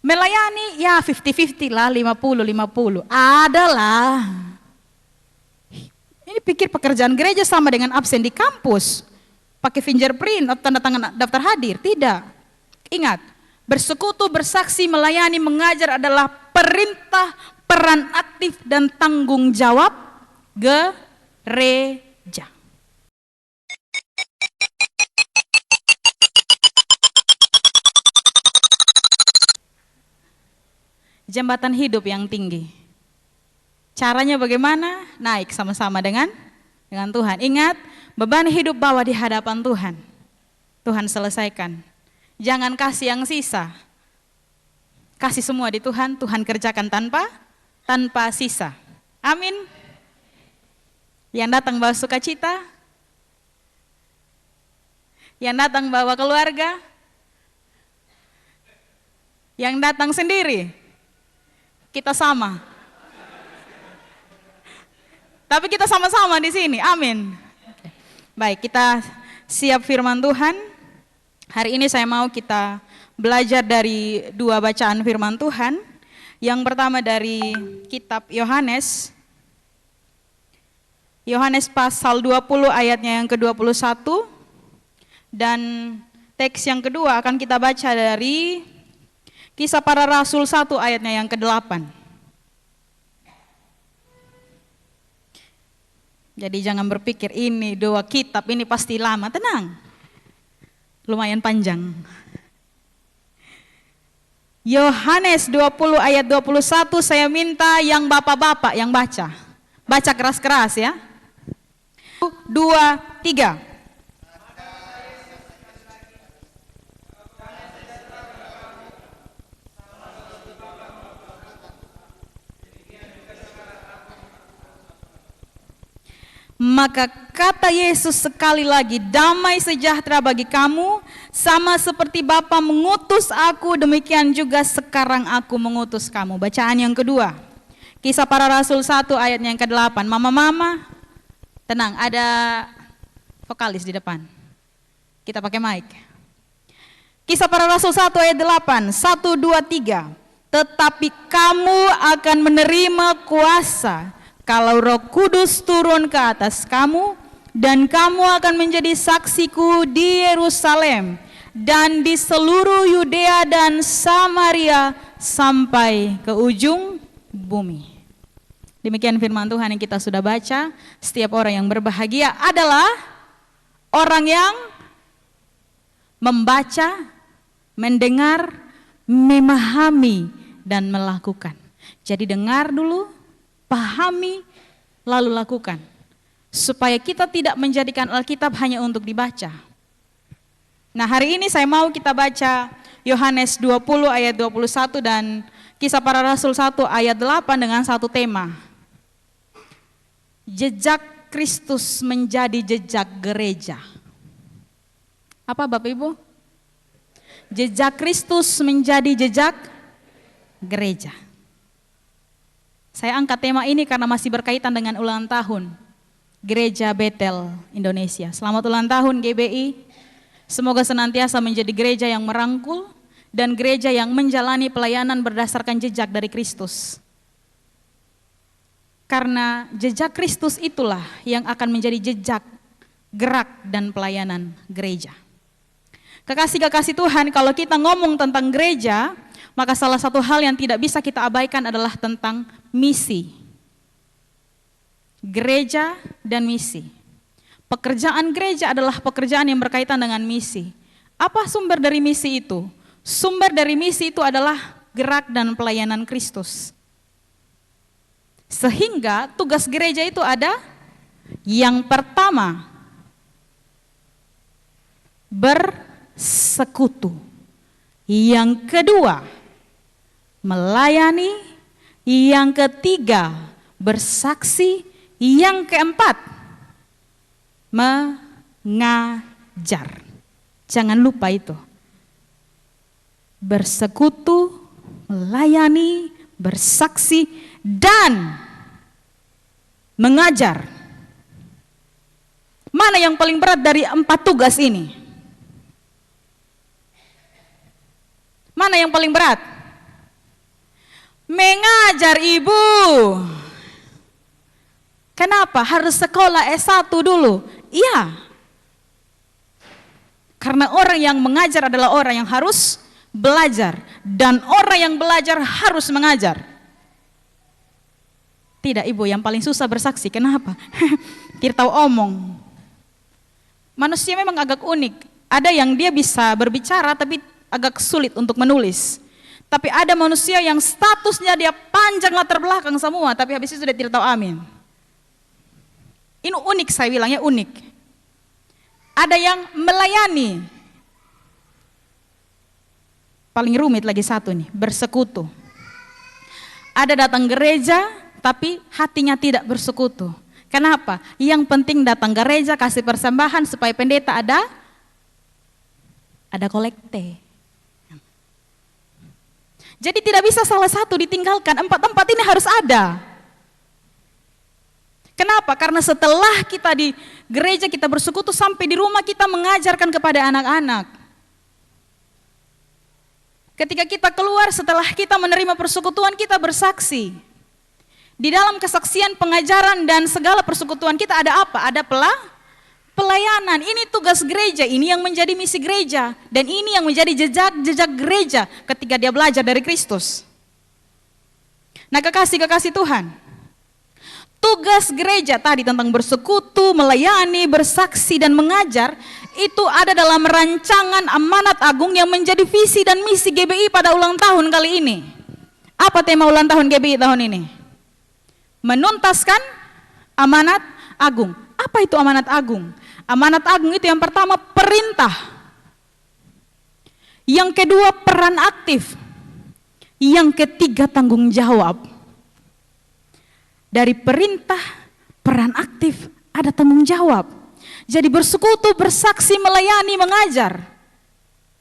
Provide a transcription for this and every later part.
Melayani ya 50-50 lah, 50-50. Adalah. Ini pikir pekerjaan gereja sama dengan absen di kampus. Pakai fingerprint atau tanda tangan daftar hadir. Tidak. Ingat, bersekutu, bersaksi, melayani, mengajar adalah perintah, peran aktif dan tanggung jawab gereja. Jembatan hidup yang tinggi. Caranya bagaimana? Naik sama-sama dengan Tuhan. Ingat, beban hidup bawa di hadapan Tuhan. Tuhan selesaikan. Jangan kasih yang sisa. Kasih semua di Tuhan, Tuhan kerjakan tanpa sisa. Amin. Yang datang bawa sukacita, yang datang bawa keluarga, yang datang sendiri. Kita sama. Tapi kita sama-sama di sini. Amin. Baik, kita siap firman Tuhan. Hari ini saya mau kita belajar dari dua bacaan firman Tuhan. Yang pertama dari kitab Yohanes. Yohanes pasal 20 ayatnya yang ke-21. Dan teks yang kedua akan kita baca dari Kisah Para Rasul 1 ayatnya yang ke-8. Jadi jangan berpikir ini dua kitab ini pasti lama, tenang. Lumayan panjang. Yohanes 20 ayat 21 saya minta yang bapak-bapak yang baca. Baca keras-keras ya. 2, 3. Maka kata Yesus sekali lagi, damai sejahtera bagi kamu, sama seperti Bapa mengutus aku, demikian juga sekarang aku mengutus kamu. Bacaan yang kedua, Kisah Para Rasul 1 ayatnya yang ke-8. Mama-mama, tenang, ada vokalis di depan. Kita pakai mic. Kisah Para Rasul 1 ayat 8, 1, 2, 3. Tetapi kamu akan menerima kuasa kalau Roh Kudus turun ke atas kamu, dan kamu akan menjadi saksiku di Yerusalem dan di seluruh Yudea dan Samaria sampai ke ujung bumi. Demikian firman Tuhan yang kita sudah baca. Setiap orang yang berbahagia adalah orang yang membaca, mendengar, memahami, dan melakukan. Jadi dengar dulu, pahami, lalu lakukan. Supaya kita tidak menjadikan Alkitab hanya untuk dibaca. Nah, hari ini saya mau kita baca Yohanes 20 ayat 21 dan Kisah Para Rasul 1 ayat 8 dengan satu tema. Jejak Kristus menjadi jejak gereja. Apa Bapak Ibu? Jejak Kristus menjadi jejak gereja. Saya angkat tema ini karena masih berkaitan dengan ulang tahun Gereja Betel Indonesia. Selamat ulang tahun GBI. Semoga senantiasa menjadi gereja yang merangkul dan gereja yang menjalani pelayanan berdasarkan jejak dari Kristus. Karena jejak Kristus itulah yang akan menjadi jejak gerak dan pelayanan gereja. Kekasih-kekasih Tuhan, kalau kita ngomong tentang gereja, maka salah satu hal yang tidak bisa kita abaikan adalah tentang misi. Gereja dan misi. Pekerjaan gereja adalah pekerjaan yang berkaitan dengan misi. Apa sumber dari misi itu? Sumber dari misi itu adalah gerak dan pelayanan Kristus. Sehingga tugas gereja itu ada yang pertama, bersekutu. Yang kedua, melayani. Yang ketiga, bersaksi. Yang keempat, mengajar. Jangan lupa itu. Bersekutu, melayani, bersaksi, dan mengajar. Mana yang paling berat dari 4 tugas ini? Mana yang paling berat? Mengajar Ibu. Kenapa? Harus sekolah S1 dulu. Iya. Karena orang yang mengajar adalah orang yang harus belajar. Dan orang yang belajar harus mengajar. Tidak Ibu, yang paling susah bersaksi. Kenapa? Kita tahu omong. Manusia memang agak unik. Ada yang dia bisa berbicara tapi agak sulit untuk menulis. Tapi ada manusia yang statusnya dia panjang latar belakang semua, tapi habis itu sudah tidak tahu amin. Ini unik, saya bilangnya unik. Ada yang melayani. Paling rumit lagi satu nih, bersekutu. Ada datang gereja, tapi hatinya tidak bersekutu. Kenapa? Yang penting datang gereja, kasih persembahan supaya pendeta ada kolekte. Jadi tidak bisa salah satu ditinggalkan, empat ini harus ada. Kenapa? Karena setelah kita di gereja kita bersekutu, sampai di rumah kita mengajarkan kepada anak-anak. Ketika kita keluar setelah kita menerima persekutuan, kita bersaksi. Di dalam kesaksian, pengajaran dan segala persekutuan kita ada apa? Ada pelayanan. Ini tugas gereja, ini yang menjadi misi gereja, dan ini yang menjadi jejak gereja ketika dia belajar dari Kristus. Nah, kekasih Tuhan, tugas gereja tadi tentang bersekutu, melayani, bersaksi, dan mengajar, itu ada dalam rancangan amanat agung yang menjadi visi dan misi GBI pada ulang tahun kali ini. Apa tema ulang tahun GBI tahun ini? Menuntaskan amanat agung. Apa itu amanat agung? Amanat agung itu yang pertama perintah. Yang kedua peran aktif. Yang ketiga tanggung jawab. Dari perintah, peran aktif, ada tanggung jawab. Jadi bersekutu, bersaksi, melayani, mengajar.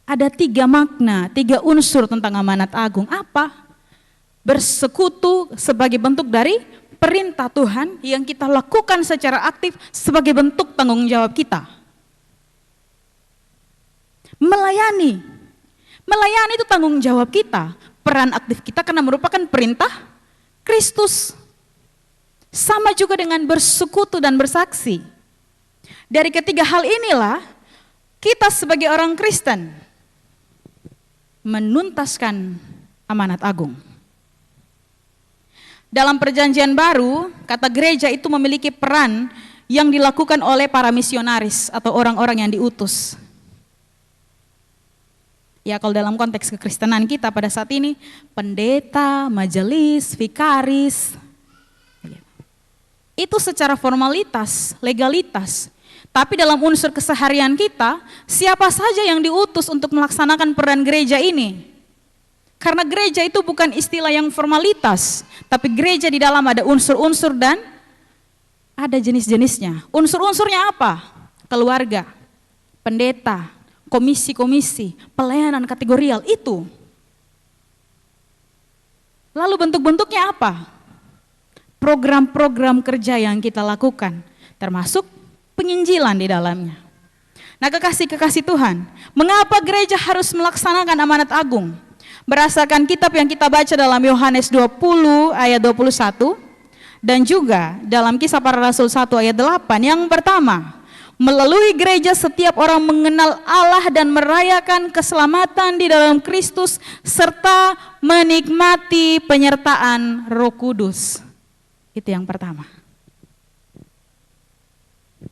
Ada 3 makna, 3 unsur tentang amanat agung. Apa? Bersekutu sebagai bentuk dari perintah Tuhan yang kita lakukan secara aktif sebagai bentuk tanggung jawab kita. Melayani itu tanggung jawab kita, peran aktif kita karena merupakan perintah Kristus. Sama juga dengan bersekutu dan bersaksi. Dari ketiga hal inilah kita sebagai orang Kristen menuntaskan amanat agung. Dalam perjanjian baru, kata gereja itu memiliki peran yang dilakukan oleh para misionaris atau orang-orang yang diutus. Ya, kalau dalam konteks kekristenan kita pada saat ini, pendeta, majelis, vikaris, itu secara formalitas, legalitas. Tapi dalam unsur keseharian kita, siapa saja yang diutus untuk melaksanakan peran gereja ini? Karena gereja itu bukan istilah yang formalitas, tapi gereja di dalam ada unsur-unsur dan ada jenis-jenisnya. Unsur-unsurnya apa? Keluarga, pendeta, komisi-komisi, pelayanan kategorial, itu. Lalu bentuk-bentuknya apa? Program-program kerja yang kita lakukan, termasuk penginjilan di dalamnya. Nah, kekasih-kekasih Tuhan, mengapa gereja harus melaksanakan amanat agung? Berdasarkan kitab yang kita baca dalam Yohanes 20 ayat 21 dan juga dalam Kisah Para Rasul 1 ayat 8. Yang pertama, melalui gereja setiap orang mengenal Allah dan merayakan keselamatan di dalam Kristus serta menikmati penyertaan Roh Kudus. Itu yang pertama.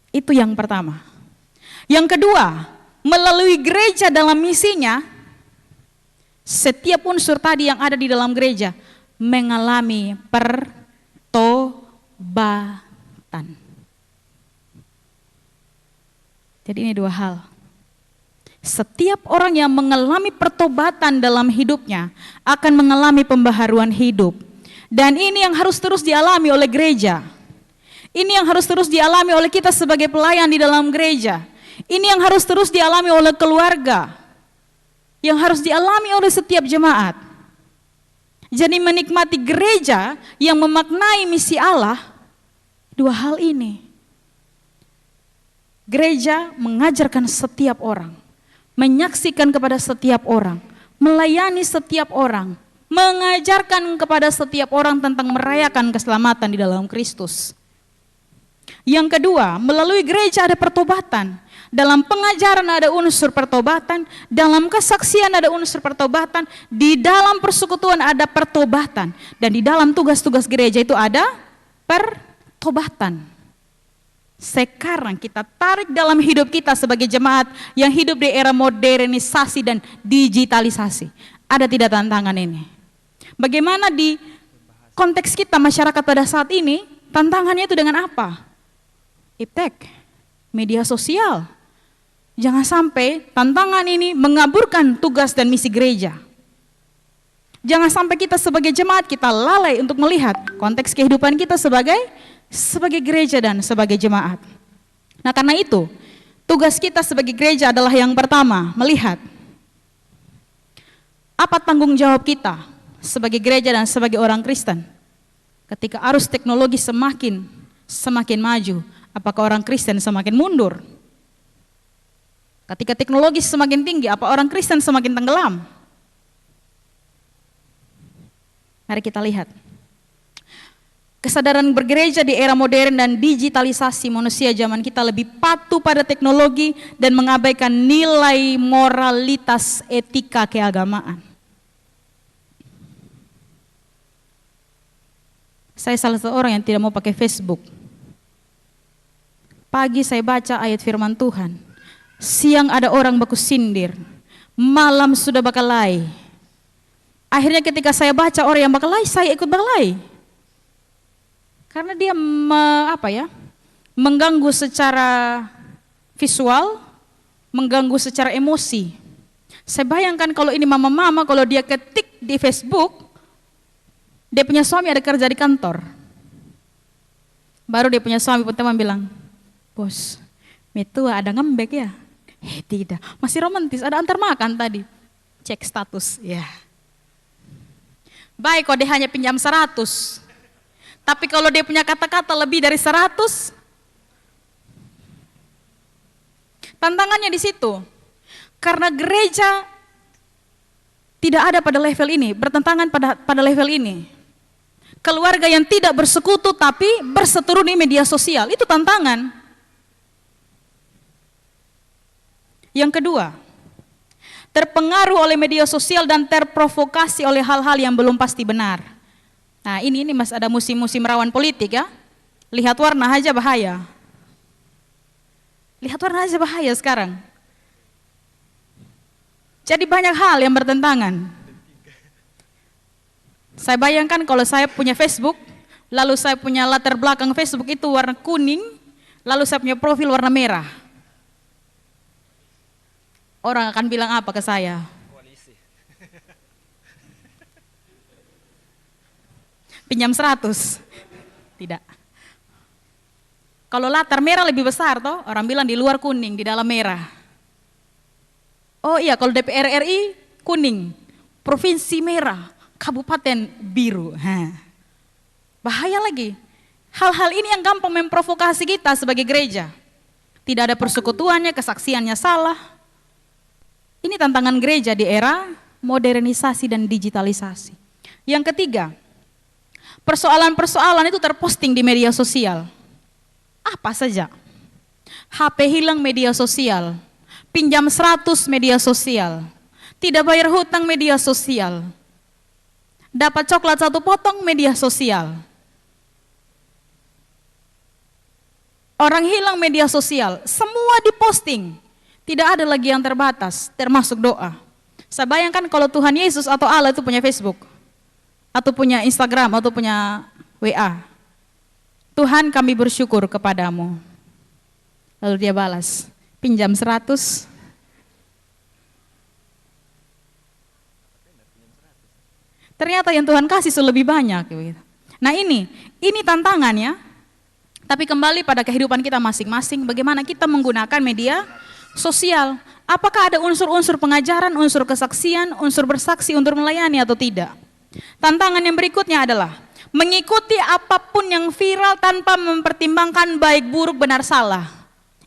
Itu yang pertama. Yang kedua, melalui gereja dalam misinya, setiap unsur tadi yang ada di dalam gereja mengalami pertobatan. Jadi ini 2 hal. Setiap orang yang mengalami pertobatan dalam hidupnya akan mengalami pembaharuan hidup. Dan ini yang harus terus dialami oleh gereja. Ini yang harus terus dialami oleh kita sebagai pelayan di dalam gereja. Ini yang harus terus dialami oleh keluarga. Yang harus dialami oleh setiap jemaat. Jadi menikmati gereja yang memaknai misi Allah, 2 hal ini. Gereja mengajarkan setiap orang, menyaksikan kepada setiap orang, melayani setiap orang, mengajarkan kepada setiap orang tentang merayakan keselamatan di dalam Kristus. Yang kedua, melalui gereja ada pertobatan. Dalam pengajaran ada unsur pertobatan, dalam kesaksian ada unsur pertobatan, di dalam persekutuan ada pertobatan, dan di dalam tugas-tugas gereja itu ada pertobatan. Sekarang kita tarik dalam hidup kita sebagai jemaat yang hidup di era modernisasi dan digitalisasi. Ada tidak tantangan ini? Bagaimana di konteks kita masyarakat pada saat ini, tantangannya itu dengan apa? Iptek, media sosial. Jangan sampai tantangan ini mengaburkan tugas dan misi gereja. Jangan sampai kita sebagai jemaat kita lalai untuk melihat konteks kehidupan kita sebagai gereja dan sebagai jemaat. Nah, karena itu, tugas kita sebagai gereja adalah yang pertama, melihat apa tanggung jawab kita sebagai gereja dan sebagai orang Kristen. Ketika arus teknologi semakin maju, apakah orang Kristen semakin mundur? Ketika teknologi semakin tinggi, apa orang Kristen semakin tenggelam? Mari kita lihat. Kesadaran bergereja di era modern dan digitalisasi manusia zaman kita lebih patuh pada teknologi dan mengabaikan nilai moralitas etika keagamaan. Saya salah satu orang yang tidak mau pakai Facebook. Pagi saya baca ayat firman Tuhan. Siang ada orang baku sindir. Malam sudah bakalai. Akhirnya ketika saya baca orang yang bakalai, saya ikut bakalai. Karena dia mengganggu secara visual, mengganggu secara emosi. Saya bayangkan kalau ini mama-mama, kalau dia ketik di Facebook, dia punya suami ada kerja di kantor. Baru dia punya suami pertama bilang, bos, metua ada ngembek ya? Tidak, masih romantis, ada antar makan tadi. Cek status, ya. Baik kalau dia hanya pinjam 100. Tapi kalau dia punya kata-kata lebih dari 100, tantangannya di situ. Karena gereja tidak ada pada level ini, bertentangan pada level ini. Keluarga yang tidak bersekutu tapi berseteru di media sosial, itu tantangan. Yang kedua, terpengaruh oleh media sosial dan terprovokasi oleh hal-hal yang belum pasti benar. Nah ini Mas ada musim-musim rawan politik ya. Lihat warna aja bahaya. Lihat warna aja bahaya sekarang. Jadi banyak hal yang bertentangan. Saya bayangkan kalau saya punya Facebook, lalu saya punya latar belakang Facebook itu warna kuning, lalu saya punya profil warna merah. Orang akan bilang apa ke saya? Pinjam 100. Tidak. Kalau latar merah lebih besar toh, orang bilang di luar kuning, di dalam merah. Oh iya, kalau DPR RI kuning, provinsi merah, kabupaten biru. Bahaya lagi. Hal-hal ini yang gampang memprovokasi kita sebagai gereja. Tidak ada persekutuannya, kesaksiannya salah. Ini tantangan gereja di era modernisasi dan digitalisasi. Yang ketiga, persoalan-persoalan itu terposting di media sosial. Apa saja? HP hilang media sosial, pinjam 100 media sosial, tidak bayar hutang media sosial, dapat coklat 1 potong media sosial. Orang hilang media sosial, semua diposting. Tidak ada lagi yang terbatas, termasuk doa. Saya bayangkan kalau Tuhan Yesus atau Allah itu punya Facebook, atau punya Instagram, atau punya WA. Tuhan kami bersyukur kepadamu. Lalu dia balas, pinjam 100. Ternyata yang Tuhan kasih lebih banyak. Nah ini tantangannya. Tapi kembali pada kehidupan kita masing-masing, bagaimana kita menggunakan media sosial. Apakah ada unsur-unsur pengajaran, unsur kesaksian, unsur bersaksi untuk melayani atau tidak? Tantangan yang berikutnya adalah mengikuti apapun yang viral tanpa mempertimbangkan baik buruk benar salah.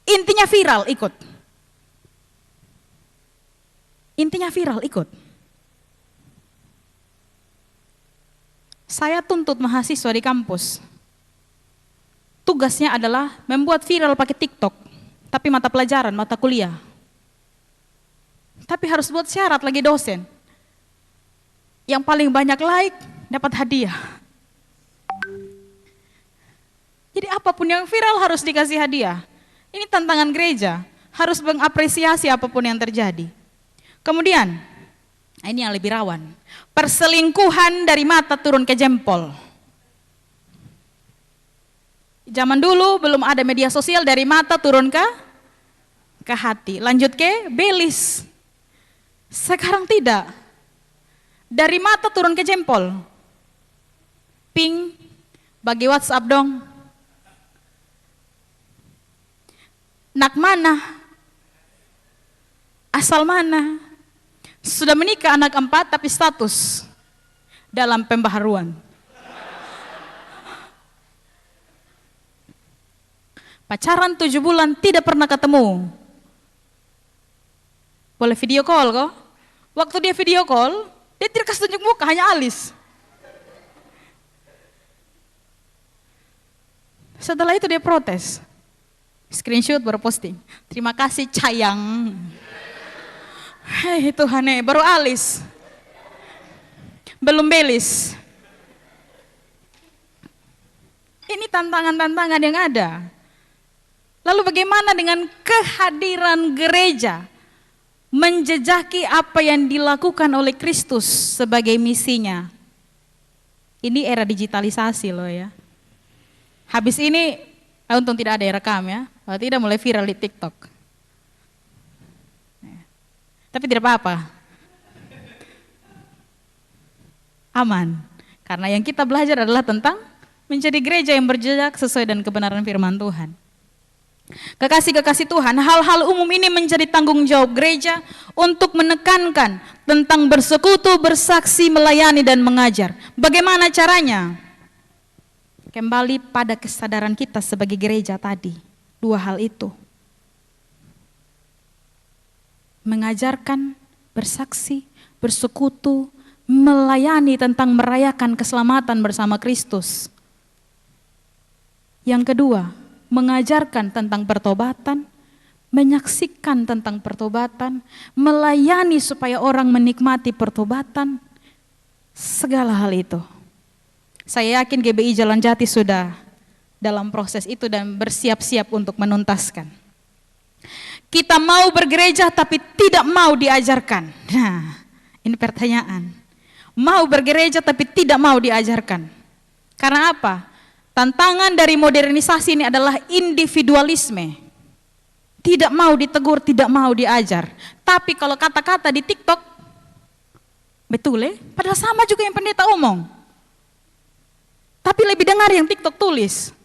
Intinya viral, ikut. Intinya viral, ikut. Saya tuntut mahasiswa di kampus. Tugasnya adalah membuat viral pakai TikTok, tapi mata pelajaran, mata kuliah. Tapi harus buat syarat lagi dosen. Yang paling banyak like dapat hadiah. Jadi apapun yang viral harus dikasih hadiah. Ini tantangan gereja, harus mengapresiasi apapun yang terjadi. Kemudian, ini yang lebih rawan. Perselingkuhan dari mata turun ke jempol. Zaman dulu belum ada media sosial, dari mata turun ke hati. Lanjut ke belis. Sekarang tidak. Dari mata turun ke jempol. Ping, bagi WhatsApp dong. Nak mana? Asal mana? Sudah menikah anak 4 tapi status dalam pembaharuan. Pacaran 7 bulan tidak pernah ketemu. Boleh video call kok. Waktu dia video call, dia tidak kasih tunjuk muka, hanya alis. Setelah itu dia protes. Screenshot baru posting. Terima kasih sayang. Hei Tuhan, baru alis. Belum belis. Ini tantangan-tantangan yang ada. Lalu bagaimana dengan kehadiran gereja menjejaki apa yang dilakukan oleh Kristus sebagai misinya? Ini era digitalisasi loh ya. Habis ini, untung tidak ada yang rekam ya, kalau tidak mulai viral di TikTok. Tapi tidak apa-apa. Aman. Karena yang kita belajar adalah tentang menjadi gereja yang berjejak sesuai dengan kebenaran firman Tuhan. Kekasih-kekasih Tuhan, hal-hal umum ini menjadi tanggung jawab gereja untuk menekankan tentang bersekutu, bersaksi, melayani, dan mengajar. Bagaimana caranya? Kembali pada kesadaran kita sebagai gereja tadi. 2 hal itu. Mengajarkan, bersaksi, bersekutu, melayani tentang merayakan keselamatan bersama Kristus. Yang kedua, mengajarkan tentang pertobatan, menyaksikan tentang pertobatan, melayani supaya orang menikmati pertobatan, segala hal itu. Saya yakin GBI Jalan Jati sudah dalam proses itu dan bersiap-siap untuk menuntaskan. Kita mau bergereja tapi tidak mau diajarkan. Nah, ini pertanyaan. Mau bergereja tapi tidak mau diajarkan. Karena apa? Tantangan dari modernisasi ini adalah individualisme. Tidak mau ditegur, tidak mau diajar. Tapi kalau kata-kata di TikTok, betul ya? Padahal sama juga yang pendeta omong. Tapi lebih dengar yang TikTok tulis.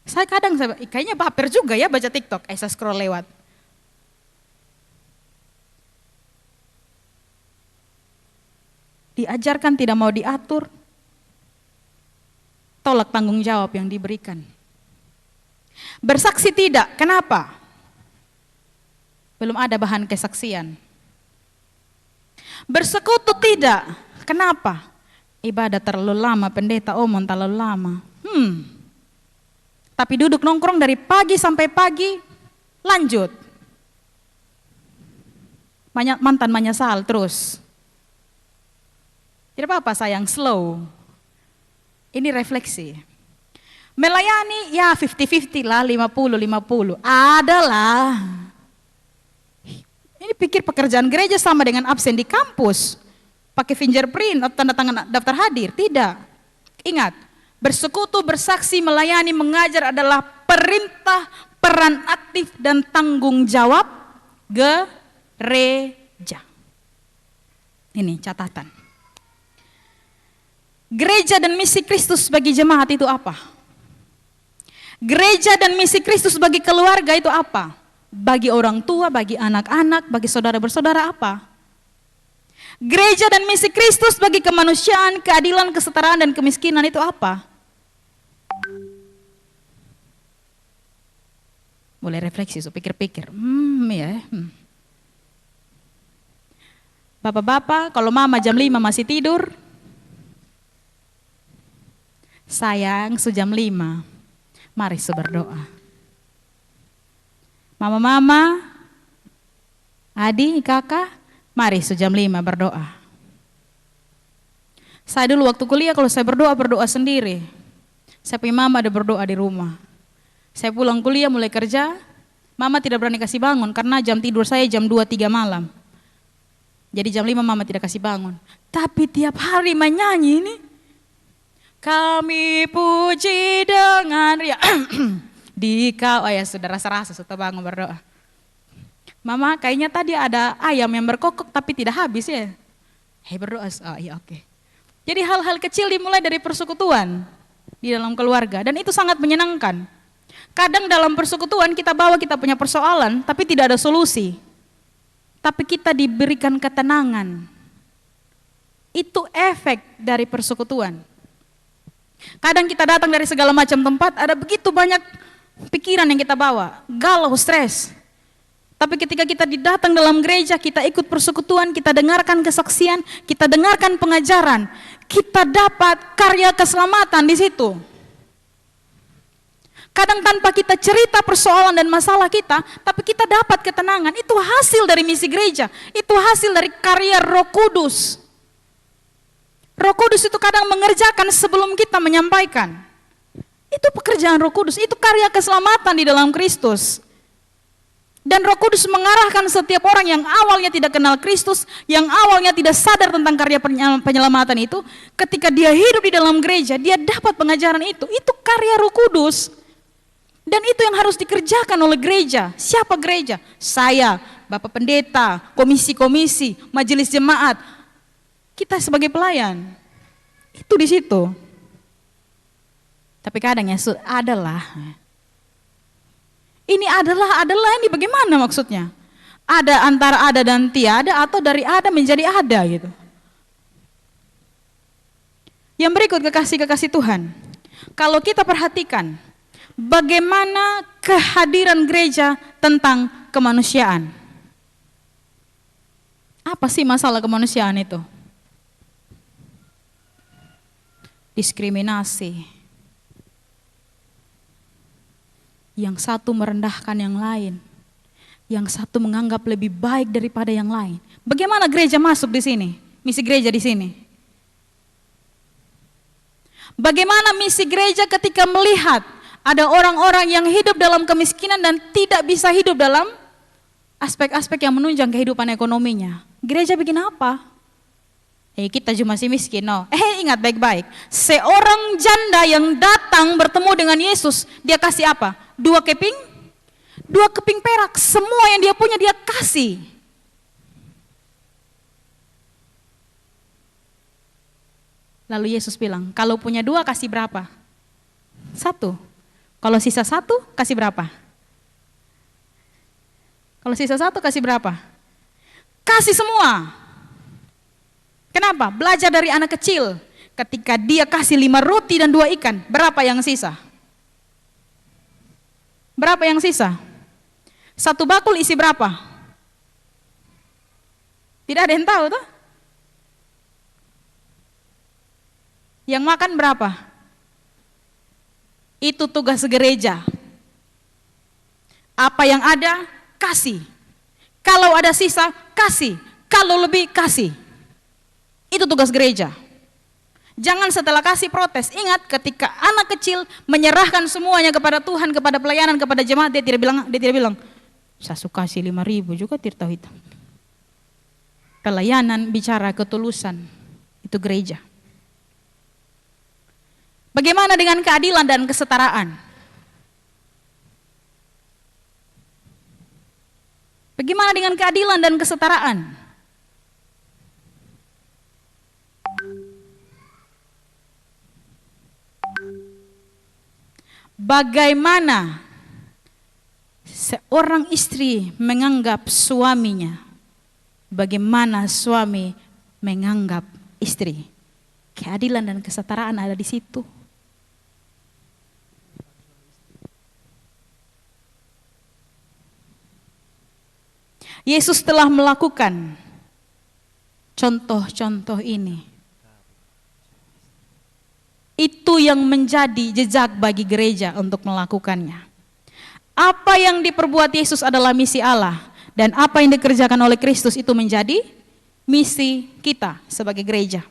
Saya kadang, kayaknya baper juga ya baca TikTok, saya scroll lewat. Diajarkan tidak mau diatur, tolak tanggung jawab yang diberikan. Bersaksi tidak, kenapa? Belum ada bahan kesaksian. Bersekutu tidak, kenapa? Ibadah terlalu lama, pendeta omong terlalu lama. Tapi duduk nongkrong dari pagi sampai pagi, lanjut. Mantan menyesal terus. Tidak apa-apa sayang, slow. Ini refleksi. Melayani ya 50-50 lah, 50-50. Adalah. Ini pikir pekerjaan gereja sama dengan absen di kampus. Pakai fingerprint atau tanda tangan daftar hadir. Tidak. Ingat, bersekutu, bersaksi, melayani, mengajar adalah perintah, peran aktif, dan tanggung jawab gereja. Ini catatan. Gereja dan misi Kristus bagi jemaat itu apa? Gereja dan misi Kristus bagi keluarga itu apa? Bagi orang tua, bagi anak-anak, bagi saudara bersaudara apa? Gereja dan misi Kristus bagi kemanusiaan, keadilan, kesetaraan, dan kemiskinan itu apa? Boleh refleksi, so pikir-pikir. Bapak-bapak, kalau mama jam 5 masih tidur, Sayang, jam 5. Mari berdoa. Mama-mama, adik, kakak, mari jam 5 berdoa. Saya dulu waktu kuliah kalau saya berdoa sendiri. Saya punya mama ada berdoa di rumah. Saya pulang kuliah mulai kerja, mama tidak berani kasih bangun karena jam tidur saya jam 2-3 malam. Jadi jam 5 mama tidak kasih bangun. Tapi tiap hari menyanyi ini. Kami puji dengan ria. Di kau, oh ya sudah rasa-rasa sudah bangun berdoa. Mama kayaknya tadi ada ayam yang berkokok tapi tidak habis ya. Hei berdoa, oh iya oke. Jadi hal-hal kecil dimulai dari persekutuan di dalam keluarga dan itu sangat menyenangkan. Kadang dalam persekutuan kita punya persoalan tapi tidak ada solusi. Tapi kita diberikan ketenangan. Itu efek dari persekutuan. Kadang kita datang dari segala macam tempat, ada begitu banyak pikiran yang kita bawa, galau, stres. Tapi ketika kita datang dalam gereja, kita ikut persekutuan, kita dengarkan kesaksian, kita dengarkan pengajaran, kita dapat karya keselamatan di situ. Kadang tanpa kita cerita persoalan dan masalah kita, tapi kita dapat ketenangan. Itu hasil dari misi gereja, itu hasil dari karya Roh Kudus. Roh Kudus itu kadang mengerjakan sebelum kita menyampaikan. Itu pekerjaan Roh Kudus, itu karya keselamatan di dalam Kristus. Dan Roh Kudus mengarahkan setiap orang yang awalnya tidak kenal Kristus, yang awalnya tidak sadar tentang karya penyelamatan itu, ketika dia hidup di dalam gereja, dia dapat pengajaran itu. Itu karya Roh Kudus. Dan itu yang harus dikerjakan oleh gereja. Siapa gereja? Saya, Bapak Pendeta, komisi-komisi, majelis jemaat. Kita sebagai pelayan, itu di situ. Tapi kadang ya adalah. Ini adalah ini bagaimana maksudnya? Ada antara ada dan tiada atau dari ada menjadi ada gitu. Yang berikut kekasih-kekasih Tuhan. Kalau kita perhatikan bagaimana kehadiran gereja tentang kemanusiaan. Apa sih masalah kemanusiaan itu? Diskriminasi. Yang satu merendahkan yang lain. Yang satu menganggap lebih baik daripada yang lain. Bagaimana gereja masuk di sini? Misi gereja di sini. Bagaimana misi gereja ketika melihat ada orang-orang yang hidup dalam kemiskinan dan tidak bisa hidup dalam aspek-aspek yang menunjang kehidupan ekonominya. Gereja bikin apa? Kita cuma masih miskin, no. Ingat baik-baik. Seorang janda yang datang bertemu dengan Yesus, dia kasih apa? 2 keping? 2 keping perak. Semua yang dia punya dia kasih. Lalu Yesus bilang, kalau punya 2 kasih berapa? 1. Kalau sisa 1 kasih berapa? Kalau sisa 1 kasih berapa? Kasih semua. Kenapa? Belajar dari anak kecil. Ketika dia kasih 5 roti dan 2 ikan, berapa yang sisa? Berapa yang sisa? 1 bakul isi berapa? Tidak ada yang tahu tuh. Yang makan berapa? Itu tugas gereja. Apa yang ada, kasih. Kalau ada sisa, kasih. Kalau lebih, kasih. Itu tugas gereja. Jangan setelah kasih protes. Ingat ketika anak kecil menyerahkan semuanya kepada Tuhan, kepada pelayanan, kepada jemaat, dia tidak bilang, saya suka kasih 5.000 juga tidak tahu itu. Pelayanan bicara ketulusan. Itu gereja. Bagaimana dengan keadilan dan kesetaraan? Bagaimana dengan keadilan dan kesetaraan? Bagaimana seorang istri menganggap suaminya? Bagaimana suami menganggap istri? Keadilan dan kesetaraan ada di situ. Yesus telah melakukan contoh-contoh ini. Itu yang menjadi jejak bagi gereja untuk melakukannya. Apa yang diperbuat Yesus adalah misi Allah, dan apa yang dikerjakan oleh Kristus itu menjadi misi kita sebagai gereja.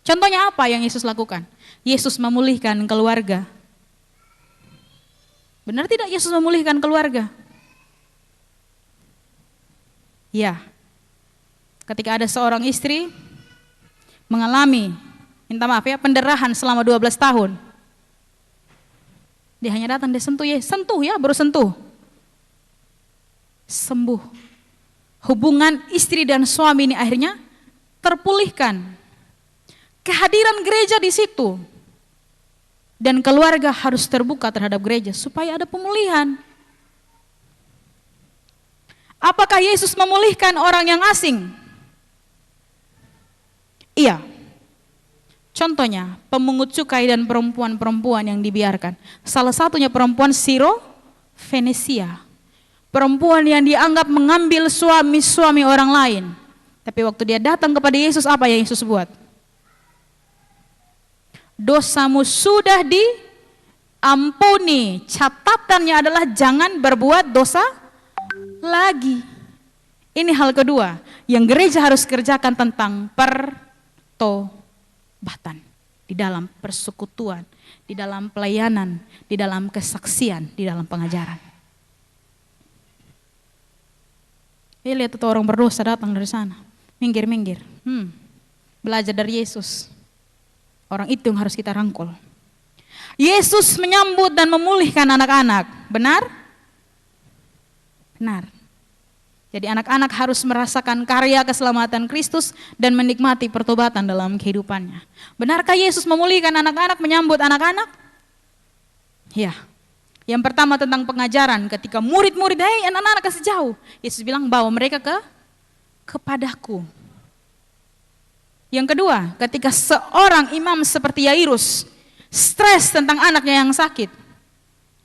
Contohnya apa yang Yesus lakukan? Yesus memulihkan keluarga. Benar tidak Yesus memulihkan keluarga? Ya. Ketika ada seorang istri mengalami, minta maaf ya, pendarahan selama 12 tahun. Dia hanya datang, dia sentuh ya, baru sentuh. Sembuh. Hubungan istri dan suami ini akhirnya terpulihkan. Kehadiran gereja di situ. Dan keluarga harus terbuka terhadap gereja supaya ada pemulihan. Apakah Yesus memulihkan orang yang asing? Iya. Contohnya, pemungut cukai dan perempuan-perempuan yang dibiarkan. Salah satunya perempuan Siro Venesia. Perempuan yang dianggap mengambil suami-suami orang lain. Tapi waktu dia datang kepada Yesus, apa yang Yesus buat? Dosamu sudah diampuni. Catatannya adalah jangan berbuat dosa lagi. Ini hal kedua yang gereja harus kerjakan tentang pertobatan. Di dalam persekutuan, di dalam pelayanan, di dalam kesaksian, di dalam pengajaran. Lihat itu orang berdosa datang dari sana. Minggir-minggir. Belajar dari Yesus. Orang itu yang harus kita rangkul. Yesus menyambut dan memulihkan anak-anak. Benar? Benar. Jadi anak-anak harus merasakan karya keselamatan Kristus dan menikmati pertobatan dalam kehidupannya. Benarkah Yesus memulihkan anak-anak, menyambut anak-anak? Ya. Yang pertama tentang pengajaran, ketika murid-murid, anak-anak kasih jauh. Yesus bilang bawa mereka kepadaku. Yang kedua, ketika seorang imam seperti Yairus stres tentang anaknya yang sakit,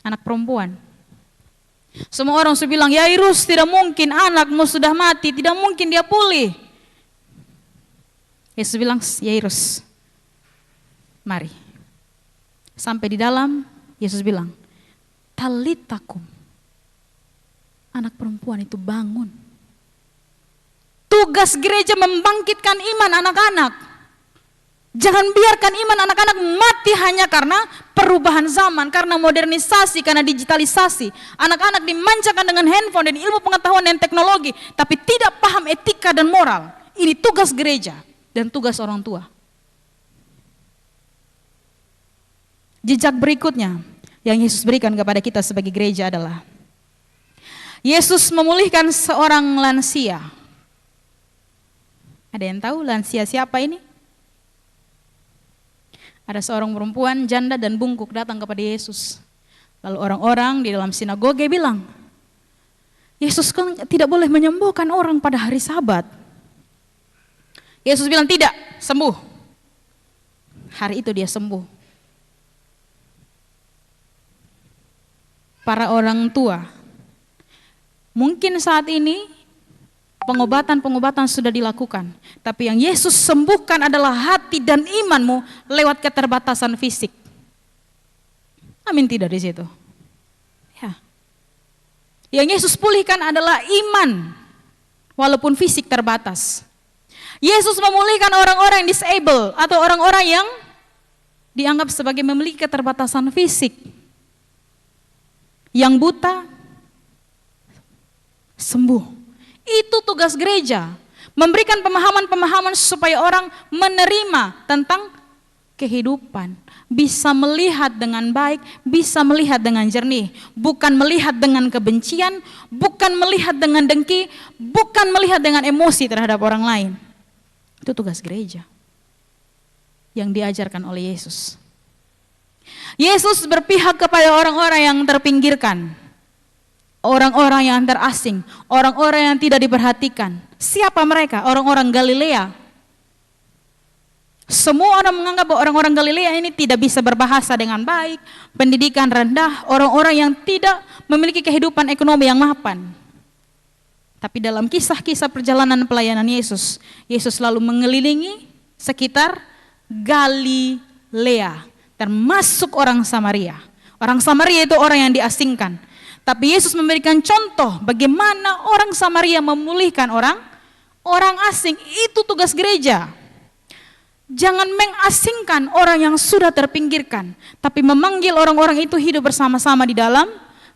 anak perempuan. Semua orang sudah bilang, Yairus, tidak mungkin anakmu sudah mati, tidak mungkin dia pulih. Yesus bilang, Yairus, mari. Sampai di dalam, Yesus bilang, talitakum. Anak perempuan itu bangun. Tugas gereja membangkitkan iman anak-anak. Jangan biarkan iman anak-anak mati hanya karena perubahan zaman, karena modernisasi, karena digitalisasi. Anak-anak dimanjakan dengan handphone dan ilmu pengetahuan dan teknologi, tapi tidak paham etika dan moral. Ini tugas gereja dan tugas orang tua. Jejak berikutnya yang Yesus berikan kepada kita sebagai gereja adalah Yesus memulihkan seorang lansia. Ada yang tahu lansia siapa ini? Ada seorang perempuan janda dan bungkuk datang kepada Yesus. Lalu orang-orang di dalam sinagoge bilang, Yesus kan tidak boleh menyembuhkan orang pada hari Sabat. Yesus bilang tidak, sembuh. Hari itu dia sembuh. Para orang tua, mungkin saat ini pengobatan-pengobatan sudah dilakukan, tapi yang Yesus sembuhkan adalah hati dan imanmu lewat keterbatasan fisik. Amin tidak di situ? Ya. Yang Yesus pulihkan adalah iman, walaupun fisik terbatas. Yesus memulihkan orang-orang yang disable atau orang-orang yang dianggap sebagai memiliki keterbatasan fisik. Yang buta sembuh. Itu tugas gereja, memberikan pemahaman-pemahaman supaya orang menerima tentang kehidupan, bisa melihat dengan baik, bisa melihat dengan jernih, bukan melihat dengan kebencian, bukan melihat dengan dengki, bukan melihat dengan emosi terhadap orang lain. Itu tugas gereja yang diajarkan oleh Yesus. Yesus berpihak kepada orang-orang yang terpinggirkan. Orang-orang yang terasing, orang-orang yang tidak diperhatikan. Siapa mereka? Orang-orang Galilea. Semua orang menganggap bahwa orang-orang Galilea ini tidak bisa berbahasa dengan baik, pendidikan rendah, orang-orang yang tidak memiliki kehidupan ekonomi yang mapan. Tapi dalam kisah-kisah perjalanan pelayanan Yesus, Yesus selalu mengelilingi sekitar Galilea. Lea, termasuk orang Samaria. Orang Samaria itu orang yang diasingkan. Tapi Yesus memberikan contoh bagaimana orang Samaria memulihkan orang asing. Itu tugas gereja. Jangan mengasingkan orang yang sudah terpinggirkan, tapi memanggil orang-orang itu hidup bersama-sama di dalam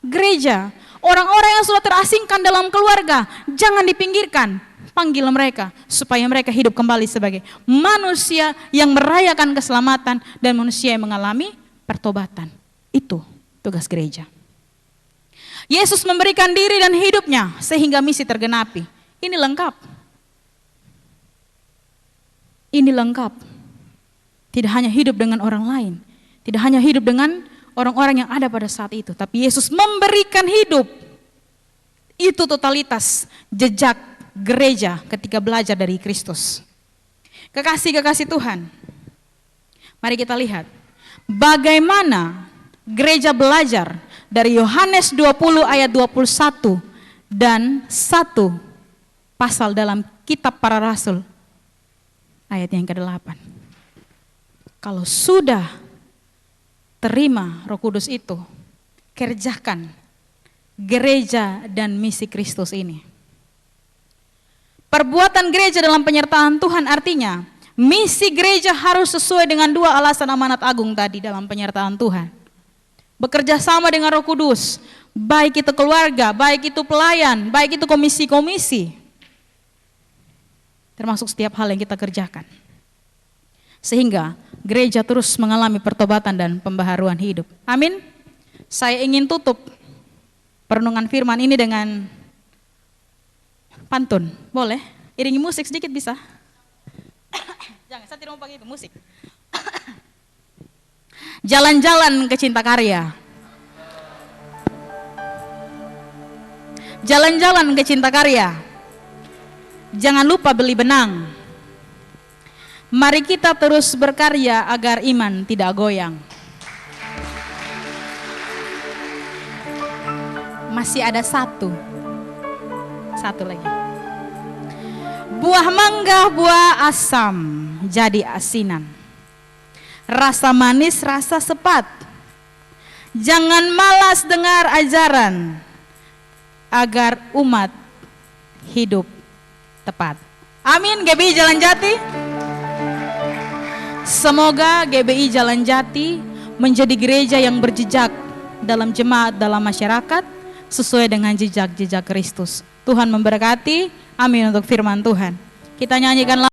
gereja. Orang-orang yang sudah terasingkan dalam keluarga, jangan dipinggirkan. Panggil mereka supaya mereka hidup kembali sebagai manusia yang merayakan keselamatan dan manusia yang mengalami pertobatan. Itu tugas gereja. Yesus memberikan diri dan hidupnya sehingga misi tergenapi. Ini lengkap. Ini lengkap. Tidak hanya hidup dengan orang lain, tidak hanya hidup dengan orang-orang yang ada pada saat itu, tapi Yesus memberikan hidup. Itu totalitas jejak gereja ketika belajar dari Kristus. Kekasih-kekasih Tuhan, mari kita lihat bagaimana gereja belajar dari Yohanes 20 ayat 21 dan 1 pasal dalam kitab para rasul ayat yang ke-8. Kalau sudah terima Roh Kudus itu, kerjakan gereja dan misi Kristus ini. Perbuatan gereja dalam penyertaan Tuhan artinya misi gereja harus sesuai dengan 2 alasan amanat agung tadi dalam penyertaan Tuhan. Bekerja sama dengan Roh Kudus, baik itu keluarga, baik itu pelayan, baik itu komisi-komisi, termasuk setiap hal yang kita kerjakan. Sehingga gereja terus mengalami pertobatan dan pembaharuan hidup. Amin. Saya ingin tutup perenungan firman ini dengan pantun. Boleh? Iringi musik sedikit bisa? Jangan, saya tidak mau pakai itu, musik. Jalan-jalan ke Cinta Karya. Jalan-jalan ke Cinta Karya. Jangan lupa beli benang. Mari kita terus berkarya agar iman tidak goyang. Masih ada satu lagi. Buah mangga, buah asam jadi asinan. Rasa manis, rasa sepat. Jangan malas dengar ajaran agar umat hidup tepat. Amin. GBI Jalan Jati. Semoga GBI Jalan Jati menjadi gereja yang berjejak dalam jemaat, dalam masyarakat, sesuai dengan jejak-jejak Kristus. Tuhan memberkati. Amin untuk firman Tuhan. Kita nyanyikan